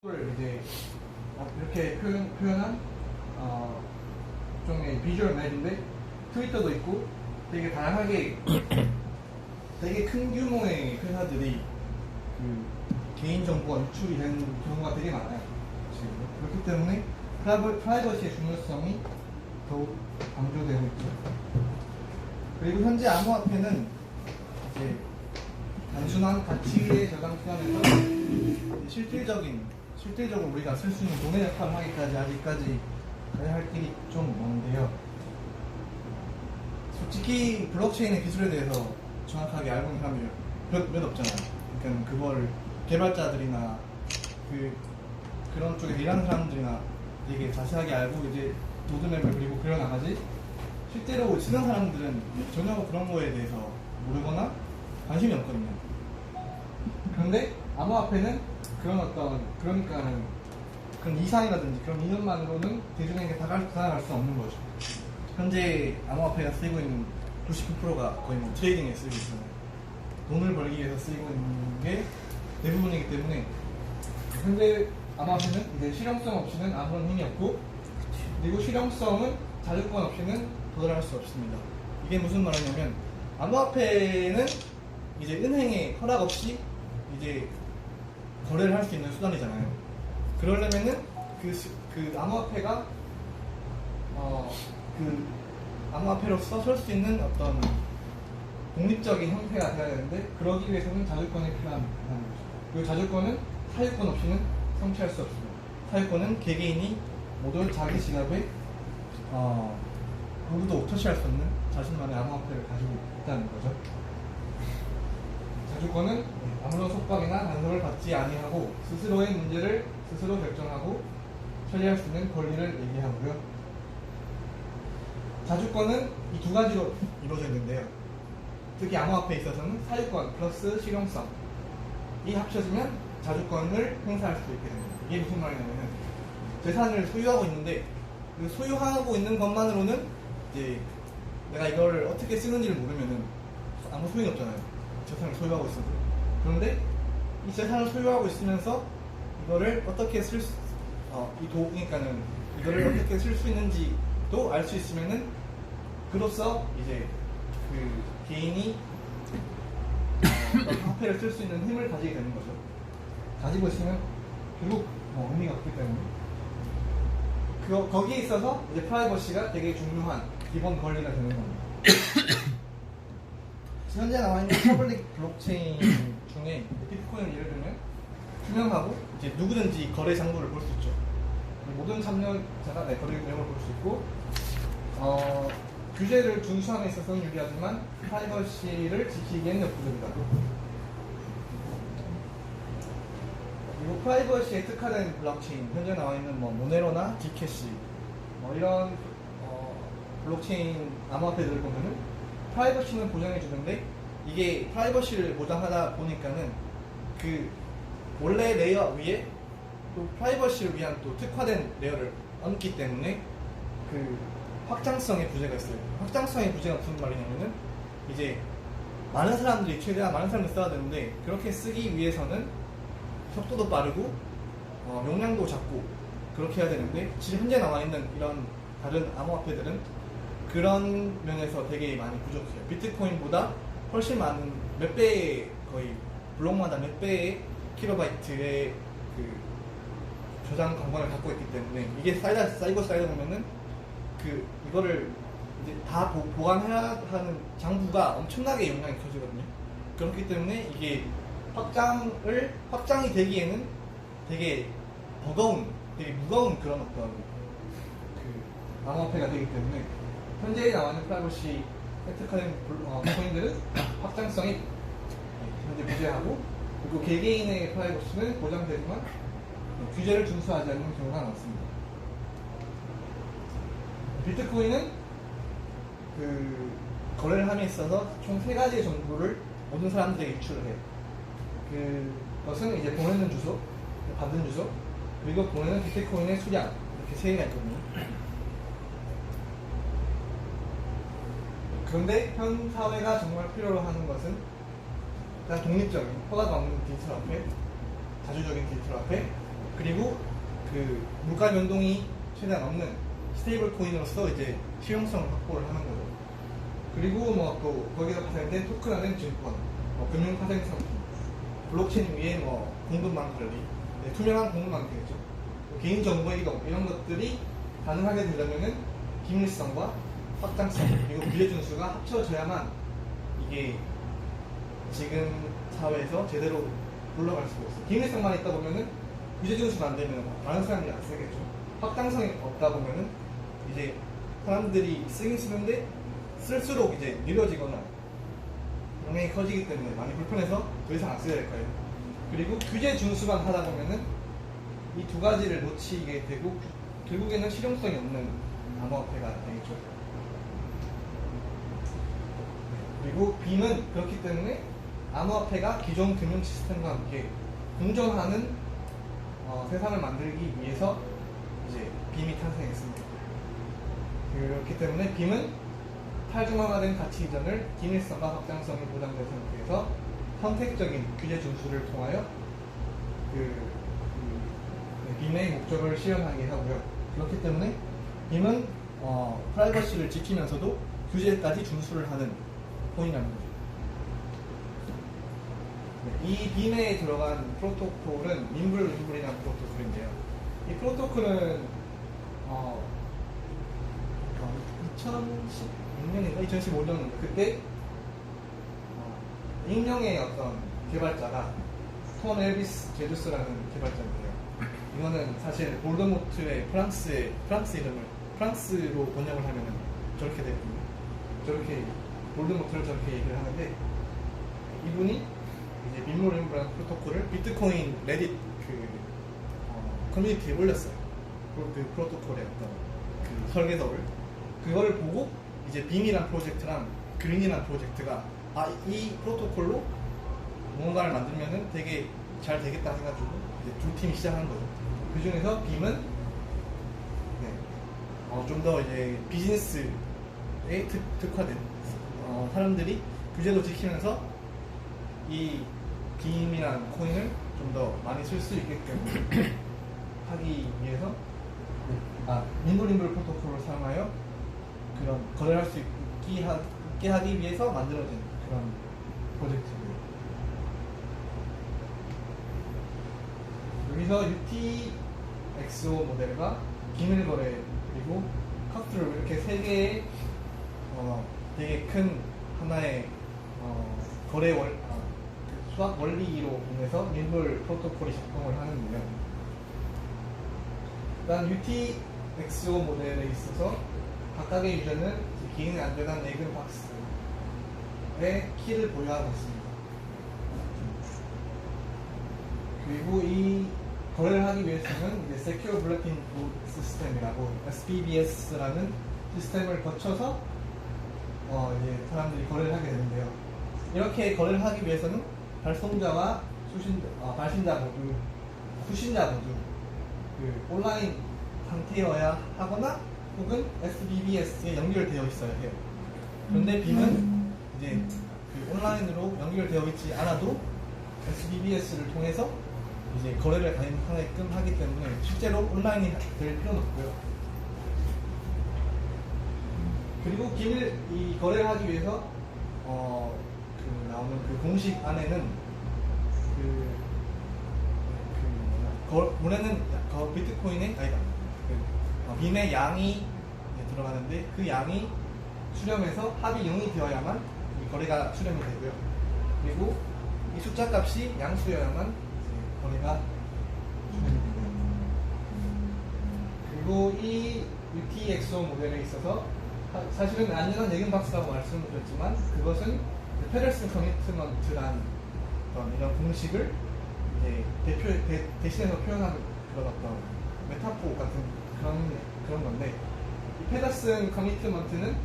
를 이제 이렇게 표현한 종의 비주얼 맵인데 트위터도 있고 되게 다양하게 되게 큰 규모의 회사들이 그 개인 정보가 유출이 되는 경우가 되게 많아요. 지금 그렇기 때문에 프라이버시의 중요성이 더욱 강조되고 있죠. 그리고 현재 암호화폐는 이제 단순한 가치의 저장 수단에서 실질적으로 우리가 쓸 수 있는 돈의 역할을 하기까지 아직까지 가야 할 길이 좀 먼데요. 솔직히 블록체인의 기술에 대해서 정확하게 알고 있는 사람이 몇 없잖아요. 그러니까 그걸 개발자들이나 그런 쪽에 일하는 사람들이나 되게 자세하게 알고 이제 로드맵을 그리고 그려나가지, 실제로 쓰는 사람들은 전혀 그런 거에 대해서 모르거나 관심이 없거든요. 그런데 암호화폐는 그러니까는 그런 이상이라든지 그런 이념만으로는 대중에게 다가갈 수 없는 거죠. 현재 암호화폐가 쓰이고 있는 99%가 거의 뭐 트레이딩에 쓰이고 있잖아요. 돈을 벌기 위해서 쓰이고 있는 게 대부분이기 때문에 현재 암호화폐는 이제 실용성 없이는 아무런 힘이 없고, 그리고 실용성은 자주권 없이는 도달할 수 없습니다. 이게 무슨 말이냐면, 암호화폐는 이제 은행의 허락 없이 이제 거래를 할 수 있는 수단이잖아요. 그러려면은 그 암호화폐가 그 암호화폐로서 설 수 있는 어떤 독립적인 형태가 되어야 되는데, 그러기 위해서는 자주권이 필요한 거죠. 그리고 자주권은 사유권 없이는 성취할 수 없습니다. 사유권은 개개인이 모두 자기 지갑에 누구도 터치할 수 없는 자신만의 암호화폐를 가지고 있다는 거죠. 자주권은 아무런 속박이나 간섭을 받지 아니하고 스스로의 문제를 스스로 결정하고 처리할 수 있는 권리를 얘기하고요. 자주권은 이 두 가지로 이루어져 있는데요. 특히 암호화폐에 있어서는 사유권 플러스 실용성이 합쳐지면 자주권을 행사할 수 있게 됩니다. 이게 무슨 말이냐면, 재산을 소유하고 있는데 그 소유하고 있는 것만으로는 이제 내가 이걸 어떻게 쓰는지를 모르면은 아무 소용이 없잖아요. 재산을 소유하고 있어도. 그런데 이 재산을 소유하고 있으면서 이거를 어떻게 그러니까는 이거를 어떻게 쓸 수 있는지도 알 수 있으면은, 그로써 이제 그 개인이 어떤 화폐를 쓸 수 있는 힘을 가지게 되는 거죠. 가지고 있으면 결국 의미가 없기 때문에. 거기에 있어서 이제 프라이버시가 되게 중요한 기본 권리가 되는 겁니다. 현재 나와 있는 퍼블릭 블록체인 중에 비트코인을 예를 들면 투명하고 이제 누구든지 거래 장부를 볼 수 있죠. 모든 참여자가 거래 내용을 볼 수 있고, 규제를 준수함에 있어서는 유리하지만 프라이버시를 지키기에는 역부족이다. 그리고 프라이버시에 특화된 블록체인, 현재 나와 있는 모네로나 디캐시 이런 블록체인 암호화폐들을 보면은 프라이버시는 보장해 주는데, 이게 프라이버시를 보장하다 보니까는 그 원래 레이어 위에 또 프라이버시를 위한 또 특화된 레이어를 얹기 때문에 그 확장성의 부재가 있어요. 확장성의 부재가 무슨 말이냐면은, 이제 최대한 많은 사람들이 써야 되는데, 그렇게 쓰기 위해서는 속도도 빠르고 용량도 작고 그렇게 해야 되는데, 지금 현재 나와 있는 이런 다른 암호화폐들은 그런 면에서 되게 많이 부족해요. 비트코인보다 훨씬 많은 몇 배의, 거의 블록마다 몇 배의 킬로바이트의 그 저장 공간을 갖고 있기 때문에, 이게 쌓이고 보면은 이거를 이제 다 보관해야 하는 장부가 엄청나게 용량이 커지거든요. 그렇기 때문에 이게 확장이 되기에는 되게 되게 무거운 그런 어떤 암호화폐가 되기 때문에, 현재 나와 있는 프라이버시 획득하는 코인들은 확장성이 현재 부재하고, 그리고 개개인의 프라이버시는 보장되지만 규제를 준수하지 않는 경우가 많습니다. 비트코인은 거래를 함에 있어서 총 3가지의 정보를 모든 사람들에게 유출을 해요. 그것은 이제 보내는 주소, 받은 주소, 그리고 보내는 비트코인의 수량, 이렇게 3개가 있거든요. 그런데 현 사회가 정말 필요로 하는 것은 그냥 독립적인, 허가가 없는 디지털 화폐, 자주적인 디지털 화폐, 그리고 물가 변동이 최대한 없는 스테이블 코인으로서 이제 실용성을 확보를 하는 거죠. 그리고 뭐 또 거기서 파생된 토큰화된 증권, 금융 파생 상품, 블록체인 위에 뭐 공급망 관리, 투명한 공급망 되겠죠. 개인 정보 이동 이런 것들이 가능하게 되려면은 기밀성과 확장성 그리고 규제 준수가 합쳐져야만 이게 지금 사회에서 제대로 굴러갈 수가 있어요. 기밀성만 있다 보면은 규제 준수가 안 되면 많은 사람들이 안 쓰겠죠. 확장성이 없다 보면은 이제 사람들이 쓰긴 쓰는데 쓸수록 이제 느려지거나 영향이 커지기 때문에 많이 불편해서 더 이상 안 써야 될 거예요. 그리고 규제 준수만 하다 보면은 이 두 가지를 놓치게 되고 결국에는 실용성이 없는 암호화폐가 되겠죠. 그리고 빔은 그렇기 때문에 암호화폐가 기존 금융 시스템과 함께 공존하는 세상을 만들기 위해서 이제 빔이 탄생했습니다. 그렇기 때문에 빔은 탈중앙화된 가치 이전을 기밀성과 확장성이 보장된 상태에서 선택적인 규제 준수를 통하여 빔의 목적을 실현하게 하고요. 그렇기 때문에 빔은 프라이버시를 지키면서도 규제까지 준수를 하는 코인이라는 거죠. 이 빔에 들어간 프로토콜은 민불이라는 프로토콜인데요. 이 프로토콜은 2016년인가 2015년 그때 익명의 어떤 개발자가 톰 엘비스 제두스라는 개발자인데요. 이거는 사실 볼드모트의 프랑스 이름을 프랑스로 번역을 하면은 저렇게 되거든요. 저렇게 볼드모트를 저렇게 얘기를 하는데 이분이 이제 민물인브라는 프로토콜을 비트코인 레딧 커뮤니티에 올렸어요. 그 프로토콜의 어떤 그 설계도를 그거를 보고 이제 빔이란 프로젝트랑 그린이란 프로젝트가 이 프로토콜로 뭔가를 만들면은 되게 잘 되겠다 해가지고 이제 두 팀이 시작한 거죠. 그 중에서 빔은 좀 더 이제 비즈니스에 특화된 사람들이 규제도 지키면서 이 빔이라는 코인을 좀 더 많이 쓸 수 있게끔 하기 위해서 민불인불 프로토콜을 사용하여 그런 거래할 수 있게 하기 위해서 만들어진 그런 프로젝트고요. 여기서 UTXO 모델과 기밀거래 그리고 카프트를 이렇게 세 개의 되게 큰 하나의 거래 수학 원리로 인해서 민불 프로토콜이 작동을 하는데요. 일단 UTXO 모델에 있어서 각각의 유저는 기능이 안전한 에그 박스의 키를 보유하고 있습니다. 그리고 이 거래를 하기 위해서는 이제 Secure Blocking System이라고 SBBS라는 시스템을 거쳐서 이제 사람들이 거래를 하게 되는데요. 이렇게 거래를 하기 위해서는 발송자와 발신자 모두, 수신자 모두 온라인 상태여야 하거나 혹은 SBBS에 연결되어 있어야 해요. 그런데 빔은 이제 온라인으로 연결되어 있지 않아도 SBBS를 통해서 이제 거래를 가능하게끔 하기 때문에 실제로 온라인이 될 필요는 없고요. 그리고 이 거래를 하기 위해서 나오는 그 공식 안에는 문에는 비트코인의 빔의 양이 들어가는데 그 양이 수렴해서 합이 0이 되어야만 이 거래가 수렴이 되고요. 그리고 이 숫자 값이 양수여야만 거래가 수렴이 되고요. 그리고 이 UTXO 모델에 있어서 사실은 안전한 예금박스라고 말씀드렸지만 그것은 페더슨 커미트먼트란 이런 공식을 이제 대신해서 표현하는 그런 어떤 메타포 같은 그런 건데 이 페더슨 커미트먼트는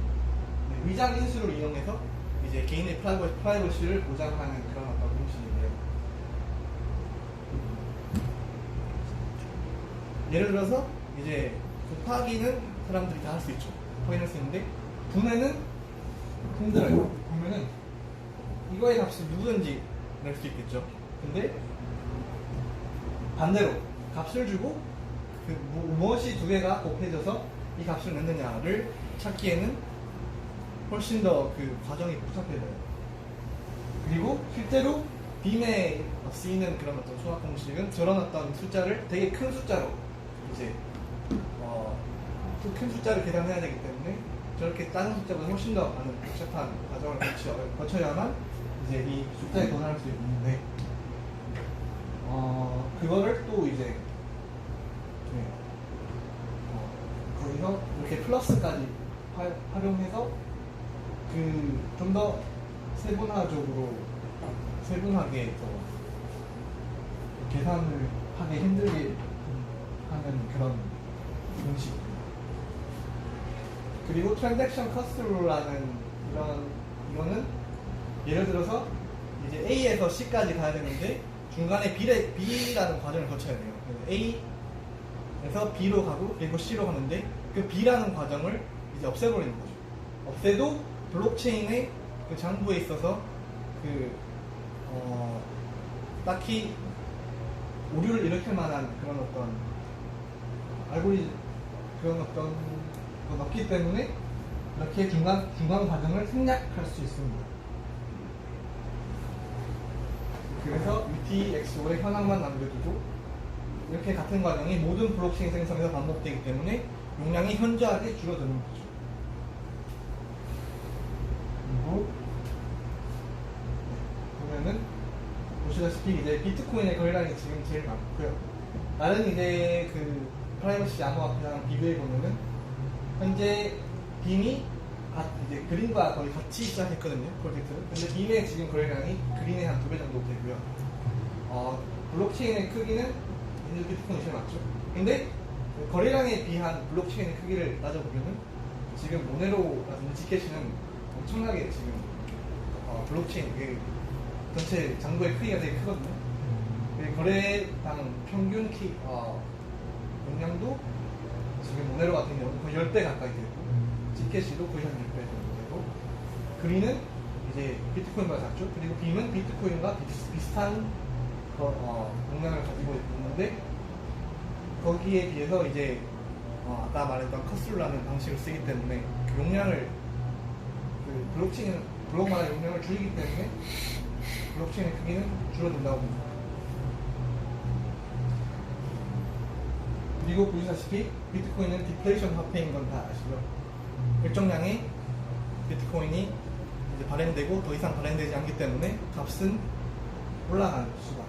위장 인수를 이용해서 이제 개인의 프라이버시를 보장하는 그런 어떤 공식인데요. 예를 들어서 이제 곱하기는 사람들이 다 할 수 있죠. 곱하기는 할 수 있는데 분해는 힘들어요. 보면은 이거의 값을 누구든지 낼 수 있겠죠. 근데 반대로 값을 주고 무엇이 두 개가 곱해져서 이 값을 냈느냐를 찾기에는 훨씬 더 그 과정이 복잡해져요. 그리고 실제로 빔에 쓰이는 그런 어떤 수학 공식은 저런 어떤 숫자를 되게 큰 숫자로 이제 큰 숫자를 계산해야 되기 때문에 저렇게 작은 숫자보다 훨씬 더 많은 복잡한 과정을 거쳐야만 이제 이 숫자에 도달할 수 있는데 그거를 또 이제 거기서 이렇게 플러스까지 활용해서 그 좀 더 세분하게 더 계산을 하기 힘들게 하는 그런 공식. 그리고 트랜잭션 커스트라는 이거는 예를 들어서 이제 A에서 C까지 가야 되는데 중간에 B라는 과정을 거쳐야 돼요. A에서 B로 가고 그리고 C로 가는데 그 B라는 과정을 이제 없애버리는 거죠. 없애도 블록체인의 그 장부에 있어서 딱히 오류를 일으킬 만한 그런 어떤 그런 어떤 건 없기 때문에 이렇게 중간 과정을 생략할 수 있습니다. 그래서 UTXO의 현황만 남겨두고 이렇게 같은 과정이 모든 블록체인 생성에서 반복되기 때문에 용량이 현저하게 줄어드는 거죠. 그리고 보면은 보시다시피 이제 비트코인의 거래량이 지금 제일 많고요. 다른 이제 그 프라이버시 암호화폐랑 비교해 보면은 현재 빔이 이제 그린과 거의 같이 시작했거든요, 프로젝트를. 근데 빔의 지금 거래량이 그린의 한 2배 정도 되고요. 블록체인의 크기는 이제 비트코인이 제일 많죠. 근데 거래량에 비한 블록체인의 크기를 따져보면은 지금 모네로라든지 지켓이는 엄청나게 지금 블록체인 전체 장부의 크기가 되게 크거든요. 거래당 평균 용량도 지금 모네로 같은 경우는 거의 10배 가까이 되고 지켓이도 거의 한 10배 정도 되고 그린은 이제 비트코인보다 작죠. 그리고 빔은 비트코인과 비슷한 용량을 가지고 있는데 거기에 비해서 이제 아까 말했던 커슬라는 방식을 쓰기 때문에 그 용량을 블록마다 용량을 줄이기 때문에 블록체인의 크기는 줄어든다고 봅니다. 그리고 보시다시피 비트코인은 디플레이션 화폐인 건 다 아시죠? 일정량의 비트코인이 이제 발행되고 더 이상 발행되지 않기 때문에 값은 올라가는 수밖에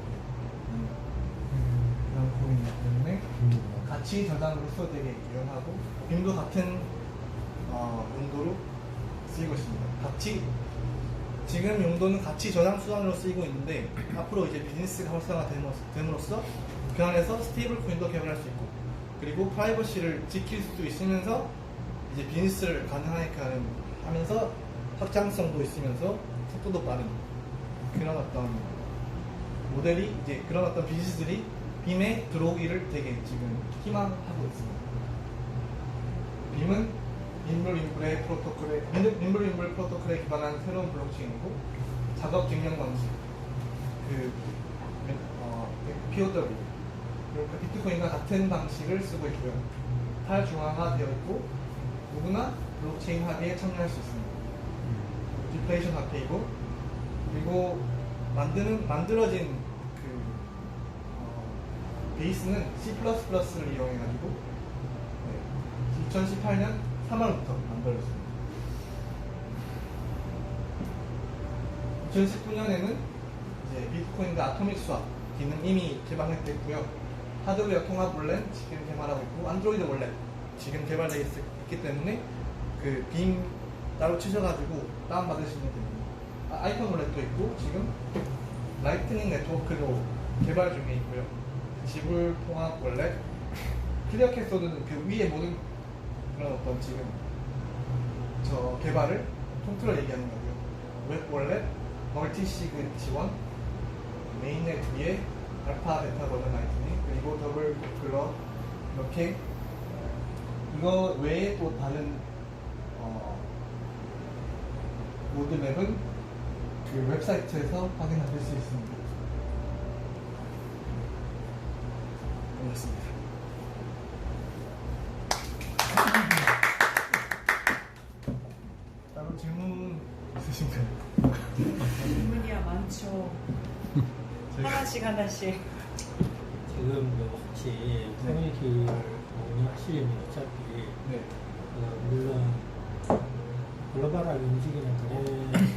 그런 코인이기 때문에 가치 저장으로서 되게 유용하고 빔도 같은 용도로 쓰이고 있습니다. 지금 용도는 가치 저장 수단으로 쓰이고 있는데 앞으로 이제 비즈니스가 활성화됨으로써 그 안에서 스테이블 코인도 개발할 수 있고 그리고 프라이버시를 지킬 수도 있으면서 이제 비즈니스를 가능하게 하면서 확장성도 있으면서 속도도 빠른 그런 어떤 모델이 이제 그런 어떤 비즈니스들이 빔에 들어오기를 되게 지금 희망하고 있습니다. 빔은 인물-인물 프로토콜에 기반한 새로운 블록체인이고 작업 증명 방식, POW, 그리고 비트코인과 같은 방식을 쓰고 있고요. 탈중앙화되어 있고 누구나 블록체인 합의에 참여할 수 있습니다. 디플레이션 화폐이고 그리고 만들어진 베이스는 C++를 이용해가지고 2018년 3월부터 만들어졌습니다. 2019년에는 이제 비트코인과 아토믹 스왑 기능 이미 개발했고요. 하드웨어 통합 월렛 지금 개발하고 있고 안드로이드 월렛 지금 개발되어 있기 때문에 그 빔 따로 치셔가지고 다운받으시면 됩니다. 아이폰 월렛도 있고 지금 라이트닝 네트워크로 개발 중에 있고요. 지불 통합 월렛, 클리어 캐서드는 그 위에 모든 그런 어떤 지금 저 개발을 통틀어 얘기하는 거고요. 웹 월렛, 멀티시그 지원, 메인넷 위에 알파, 베타 버전 라이트닝, 그리고 더블 클럭 이렇게 이거 외에 또 다른 로드맵은 그 웹사이트에서 확인하실 수 있습니다. 고맙습니다. 따로 질문 있으신가요? 질문이야 많죠. 하나씩 하나씩. 지금 혹시 커뮤니티를 운영하시려면 어차피 네. 물론 글로벌하게 움직이는 그런